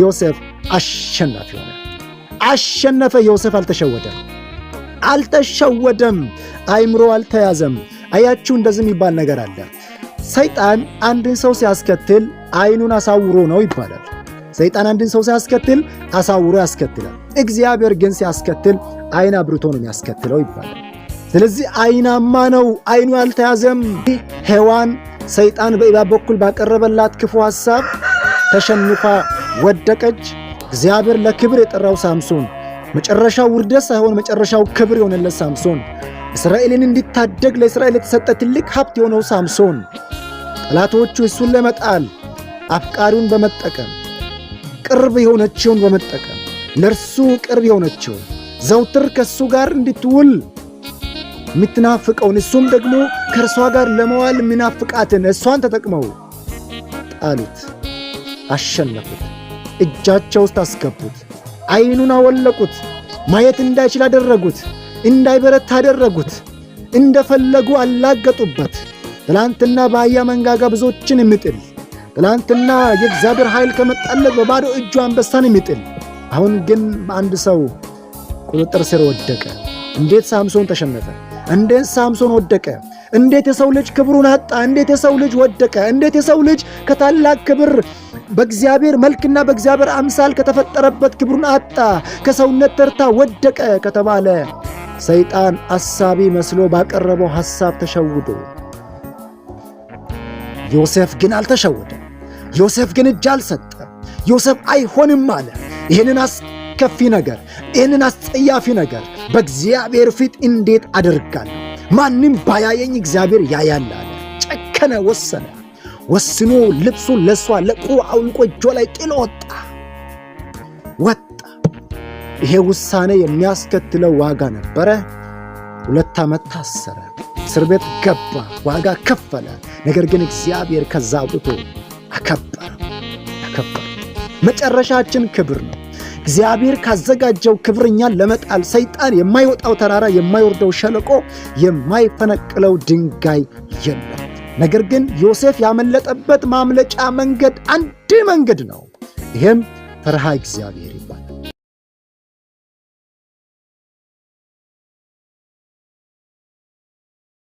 ዮሴፍ አሸናፊ ሆነ። አሸነፈ። ዮሴፍ አልተሸወደም። አይምሮ አልተያዘም። አያችሁ፣ እንደዚህ የሚባል ነገር አለ። ሰይጣን አንድን ሰው ሲያስከትል አይኑን አሳውሮ ነው ይባላል። ሰይጣን አንድን ሰው ሲያስከትል አሳውሮ ያስከትላል። እግዚአብሔር ግን ሲያስከትል አይን አብርቶ ነው የሚያስከትለው ይባላል። ስለዚህ አይናማ ነው፣ አይኑ አልተያዘም። ሔዋን ሰይጣን በእባብ በኩል ባቀረበላት ክፉ ሐሳብ ተሸንፋ ወደቀች። እግዚአብሔር ለክብር የጠራው ሳምሶን መጨረሻው ውርደት ሳይሆን መጨረሻው ክብር የሆነለት ሳምሶን፣ እስራኤልን እንዲታደግ ለእስራኤል የተሰጠ ትልቅ ሀብት የሆነው ሳምሶን ጠላቶቹ እሱን ለመጣል አፍቃሪውን በመጠቀም ቅርብ የሆነችውን በመጠቀም ለእርሱ ቅርብ የሆነችውን ዘውትር ከእሱ ጋር እንድትውል የምትናፍቀውን እሱም ደግሞ ከእርሷ ጋር ለመዋል የሚናፍቃትን እሷን ተጠቅመው ጣሉት፣ አሸነፉት፣ እጃቸው ውስጥ አስገቡት፣ አይኑን አወለቁት፣ ማየት እንዳይችል አደረጉት፣ እንዳይበረታ አደረጉት፣ እንደፈለጉ አላገጡበት። ትላንትና በአህያ መንጋጋ ብዙዎችን የሚጥል ትላንትና የእግዚአብሔር ኃይል ከመጣለት በባዶ እጁ አንበሳን የሚጥል አሁን ግን በአንድ ሰው ቁጥጥር ስር ወደቀ። እንዴት ሳምሶን ተሸነፈ? እንዴት ሳምሶን ወደቀ? እንዴት የሰው ልጅ ክብሩን አጣ? እንዴት የሰው ልጅ ወደቀ? እንዴት የሰው ልጅ ከታላቅ ክብር በእግዚአብሔር መልክና በእግዚአብሔር አምሳል ከተፈጠረበት ክብሩን አጣ? ከሰውነት ተርታ ወደቀ ከተባለ ሰይጣን አሳቢ መስሎ ባቀረበው ሐሳብ ተሸውዶ፣ ዮሴፍ ግን አልተሸወደም። ዮሴፍ ግን እጅ አልሰጠ። ዮሴፍ አይሆንም አለ። ይህንን አስከፊ ነገር፣ ይህንን አስጸያፊ ነገር በእግዚአብሔር ፊት እንዴት አደርጋለሁ? ማንም ባያየኝ እግዚአብሔር ያያል አለ። ጨከነ፣ ወሰነ። ወስኖ ልብሱን ለሷ ለቆ አውልቆ እጇ ላይ ጥሎ ወጣ። ይሄ ውሳኔ የሚያስከትለው ዋጋ ነበረ። 2 ዓመት ታሰረ፣ እስር ቤት ገባ፣ ዋጋ ከፈለ። ነገር ግን እግዚአብሔር ከዛ አውጥቶ አከበረ። መጨረሻችን ክብር ነው። እግዚአብሔር ካዘጋጀው ክብር እኛን ለመጣል ሰይጣን የማይወጣው ተራራ፣ የማይወርደው ሸለቆ፣ የማይፈነቅለው ድንጋይ የለም። ነገር ግን ዮሴፍ ያመለጠበት ማምለጫ መንገድ አንድ መንገድ ነው። ይህም ፈርሃ እግዚአብሔር ይባላል።